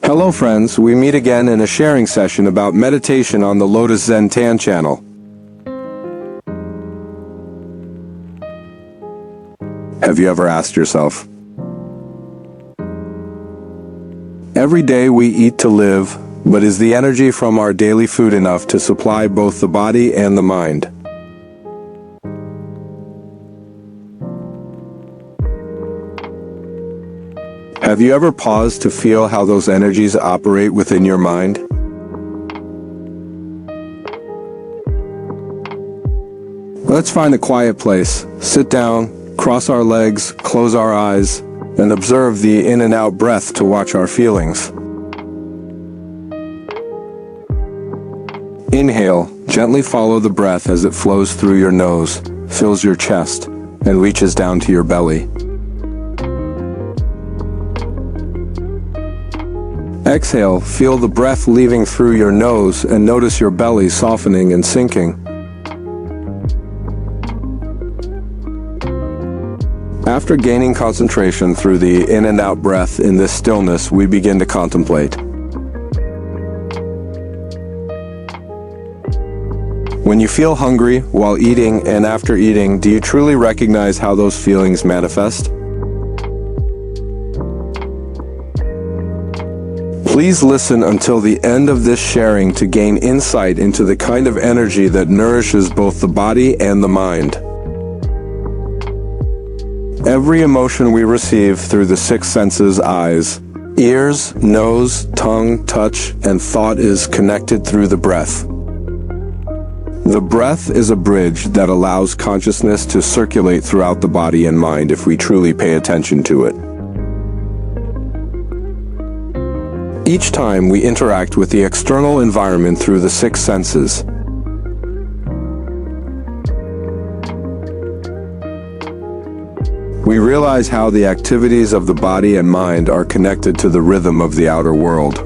Hello friends, we meet again in a sharing session about meditation on the LotuszenTan channel. Have you ever asked yourself? Every day we eat to live, but is the energy from our daily food enough to supply both the body and the mind? Have you ever paused to feel how those energies operate within your mind? Let's find a quiet place, sit down, cross our legs, close our eyes, and observe the in and out breath to watch our feelings. Inhale, gently follow the breath as it flows through your nose, fills your chest, and reaches down to your belly. Exhale, feel the breath leaving through your nose and notice your belly softening and sinking. After gaining concentration through the in and out breath in this stillness, we begin to contemplate. When you feel hungry while eating and after eating, do you truly recognize how those feelings manifest? Please listen until the end of this sharing to gain insight into the kind of energy that nourishes both the body and the mind. Every emotion we receive through the six senses, eyes, ears, nose, tongue, touch, and thought is connected through the breath. The breath is a bridge that allows consciousness to circulate throughout the body and mind if we truly pay attention to it. Each time we interact with the external environment through the six senses, we realize how the activities of the body and mind are connected to the rhythm of the outer world.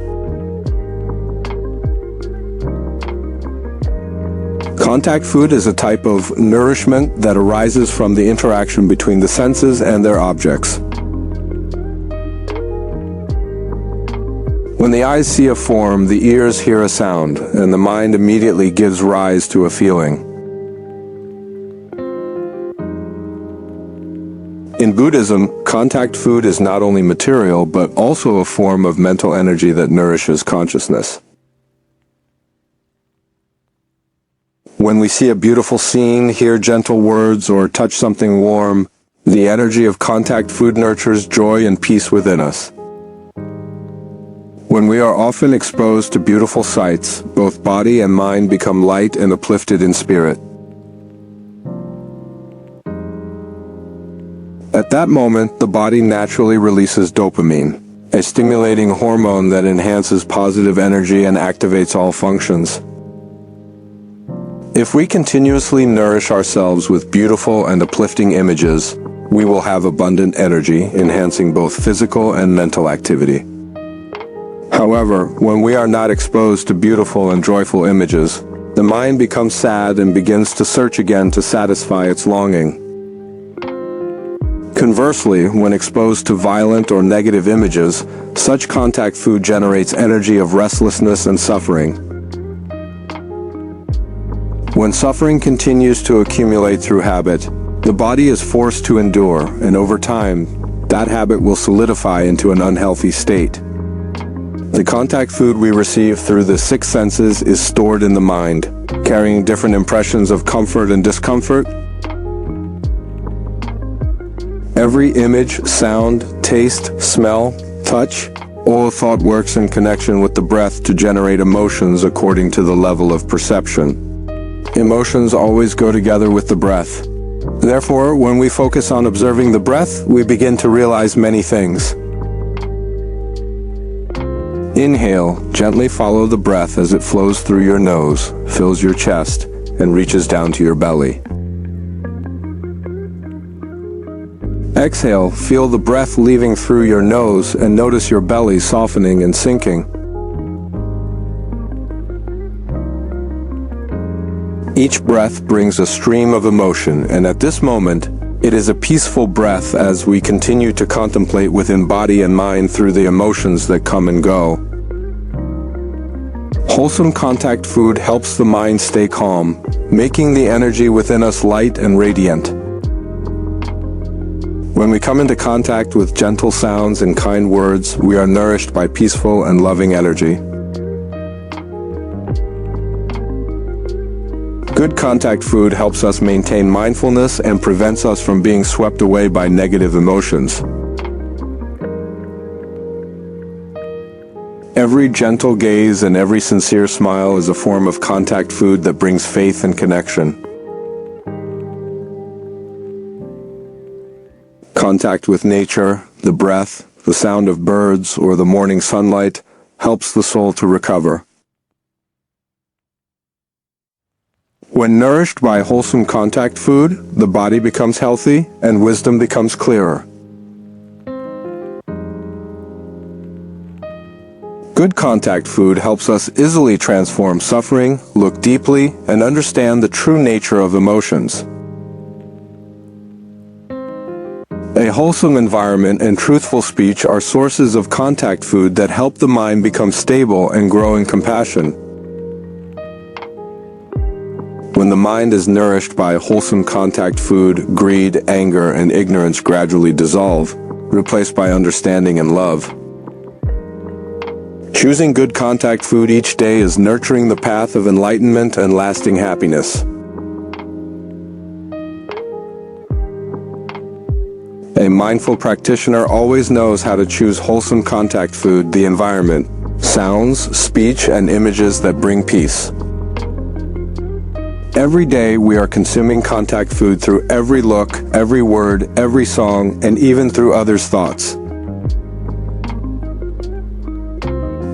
Contact food is a type of nourishment that arises from the interaction between the senses and their objects. When the eyes see a form, the ears hear a sound, and the mind immediately gives rise to a feeling. In Buddhism, contact food is not only material, but also a form of mental energy that nourishes consciousness. When we see a beautiful scene, hear gentle words, or touch something warm, the energy of contact food nurtures joy and peace within us. When we are often exposed to beautiful sights, both body and mind become light and uplifted in spirit. At that moment, the body naturally releases dopamine, a stimulating hormone that enhances positive energy and activates all functions. If we continuously nourish ourselves with beautiful and uplifting images, we will have abundant energy, enhancing both physical and mental activity. However, when we are not exposed to beautiful and joyful images, the mind becomes sad and begins to search again to satisfy its longing. Conversely, when exposed to violent or negative images, such contact food generates energy of restlessness and suffering. When suffering continues to accumulate through habit, the body is forced to endure, and over time, that habit will solidify into an unhealthy state. The contact food we receive through the six senses is stored in the mind, carrying different impressions of comfort and discomfort. Every image, sound, taste, smell, touch, all thought works in connection with the breath to generate emotions according to the level of perception. Emotions always go together with the breath. Therefore, when we focus on observing the breath, we begin to realize many things. Inhale, gently follow the breath as it flows through your nose, fills your chest, and reaches down to your belly. Exhale, feel the breath leaving through your nose and notice your belly softening and sinking. Each breath brings a stream of emotion, and at this moment, it is a peaceful breath as we continue to contemplate within body and mind through the emotions that come and go. Wholesome contact food helps the mind stay calm, making the energy within us light and radiant. When we come into contact with gentle sounds and kind words, we are nourished by peaceful and loving energy. Good contact food helps us maintain mindfulness and prevents us from being swept away by negative emotions. Every gentle gaze and every sincere smile is a form of contact food that brings faith and connection. Contact with nature, the breath, the sound of birds, or the morning sunlight helps the soul to recover. When nourished by wholesome contact food, the body becomes healthy and wisdom becomes clearer. Good contact food helps us easily transform suffering, look deeply, and understand the true nature of emotions. A wholesome environment and truthful speech are sources of contact food that help the mind become stable and grow in compassion. When the mind is nourished by wholesome contact food, greed, anger, and ignorance gradually dissolve, replaced by understanding and love. Choosing good contact food each day is nurturing the path of enlightenment and lasting happiness. A mindful practitioner always knows how to choose wholesome contact food, the environment, sounds, speech, and images that bring peace. Every day we are consuming contact food through every look, every word, every song, and even through others' thoughts.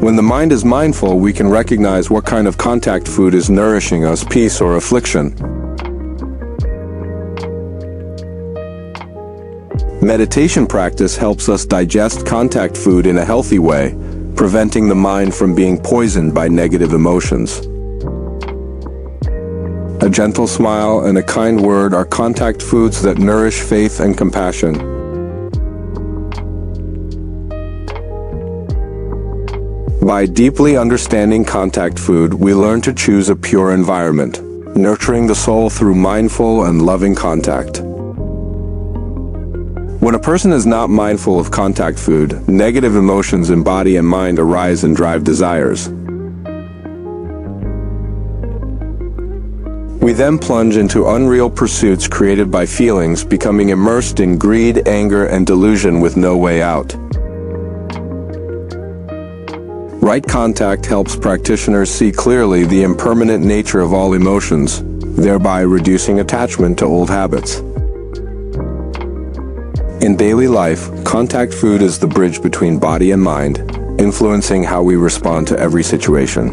When the mind is mindful, we can recognize what kind of contact food is nourishing us, peace or affliction. Meditation practice helps us digest contact food in a healthy way, preventing the mind from being poisoned by negative emotions. A gentle smile and a kind word are contact foods that nourish faith and compassion. By deeply understanding contact food, we learn to choose a pure environment, nurturing the soul through mindful and loving contact. When a person is not mindful of contact food, negative emotions in body and mind arise and drive desires. We then plunge into unreal pursuits created by feelings, becoming immersed in greed, anger, and delusion with no way out. Right contact helps practitioners see clearly the impermanent nature of all emotions, thereby reducing attachment to old habits. In daily life, contact food is the bridge between body and mind, influencing how we respond to every situation.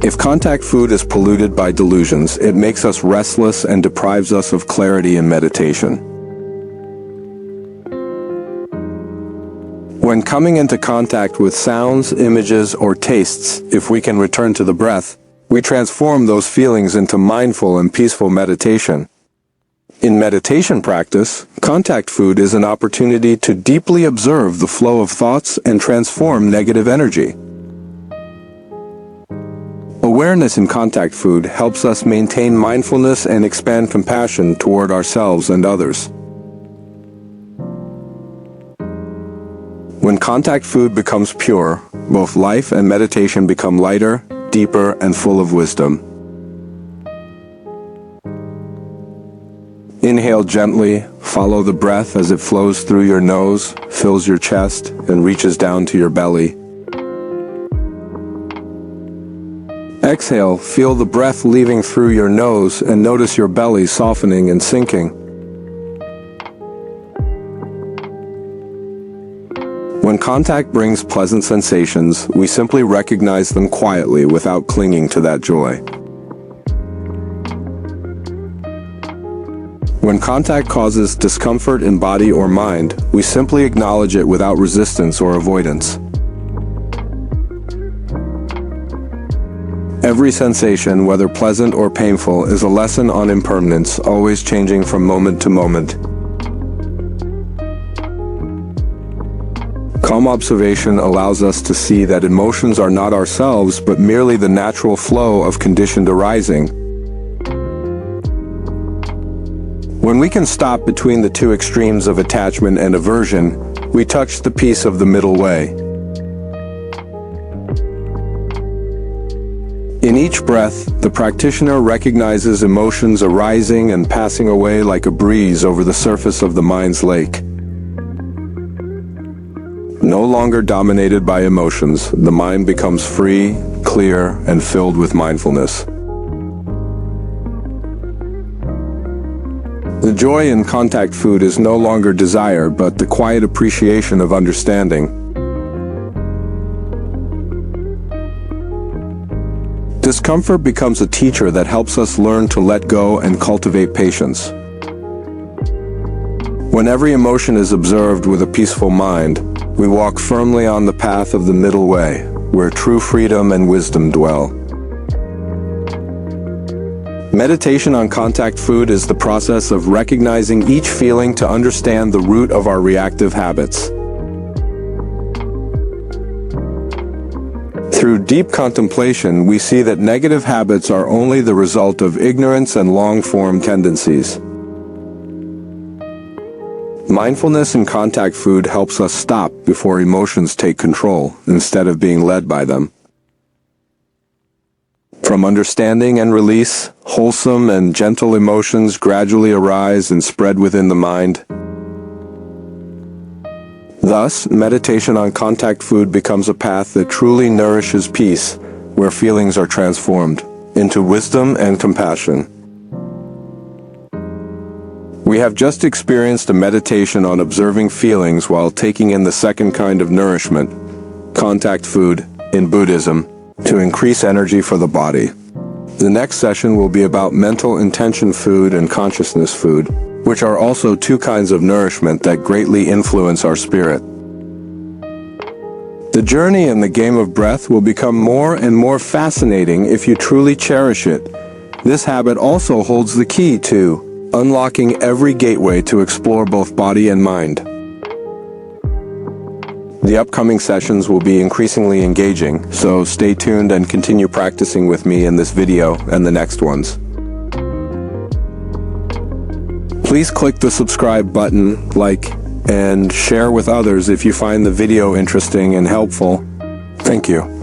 If contact food is polluted by delusions, it makes us restless and deprives us of clarity in meditation. When coming into contact with sounds, images, or tastes, if we can return to the breath, we transform those feelings into mindful and peaceful meditation. In meditation practice, contact food is an opportunity to deeply observe the flow of thoughts and transform negative energy. Awareness in contact food helps us maintain mindfulness and expand compassion toward ourselves and others. When contact food becomes pure, both life and meditation become lighter, deeper, and full of wisdom. Inhale gently, follow the breath as it flows through your nose, fills your chest, and reaches down to your belly. Exhale, feel the breath leaving through your nose and notice your belly softening and sinking. When contact brings pleasant sensations, we simply recognize them quietly without clinging to that joy. When contact causes discomfort in body or mind, we simply acknowledge it without resistance or avoidance. Every sensation, whether pleasant or painful, is a lesson on impermanence, always changing from moment to moment. Calm observation allows us to see that emotions are not ourselves, but merely the natural flow of conditioned arising. When we can stop between the two extremes of attachment and aversion, we touch the peace of the middle way. In each breath, the practitioner recognizes emotions arising and passing away like a breeze over the surface of the mind's lake. No longer dominated by emotions, the mind becomes free, clear, and filled with mindfulness. The joy in contact food is no longer desire, but the quiet appreciation of understanding. Discomfort becomes a teacher that helps us learn to let go and cultivate patience. When every emotion is observed with a peaceful mind, we walk firmly on the path of the middle way, where true freedom and wisdom dwell. Meditation on contact food is the process of recognizing each feeling to understand the root of our reactive habits. Through deep contemplation, we see that negative habits are only the result of ignorance and long-form tendencies. Mindfulness in contact food helps us stop before emotions take control, instead of being led by them. From understanding and release, wholesome and gentle emotions gradually arise and spread within the mind. Thus, meditation on contact food becomes a path that truly nourishes peace, where feelings are transformed into wisdom and compassion. We have just experienced a meditation on observing feelings while taking in the second kind of nourishment, contact food, in Buddhism, to increase energy for the body. The next session will be about mental intention food and consciousness food, which are also two kinds of nourishment that greatly influence our spirit. The journey in the game of breath will become more and more fascinating if you truly cherish it. This habit also holds the key to unlocking every gateway to explore both body and mind. The upcoming sessions will be increasingly engaging, so stay tuned and continue practicing with me in this video and the next ones. Please click the subscribe button, like, and share with others if you find the video interesting and helpful. Thank you.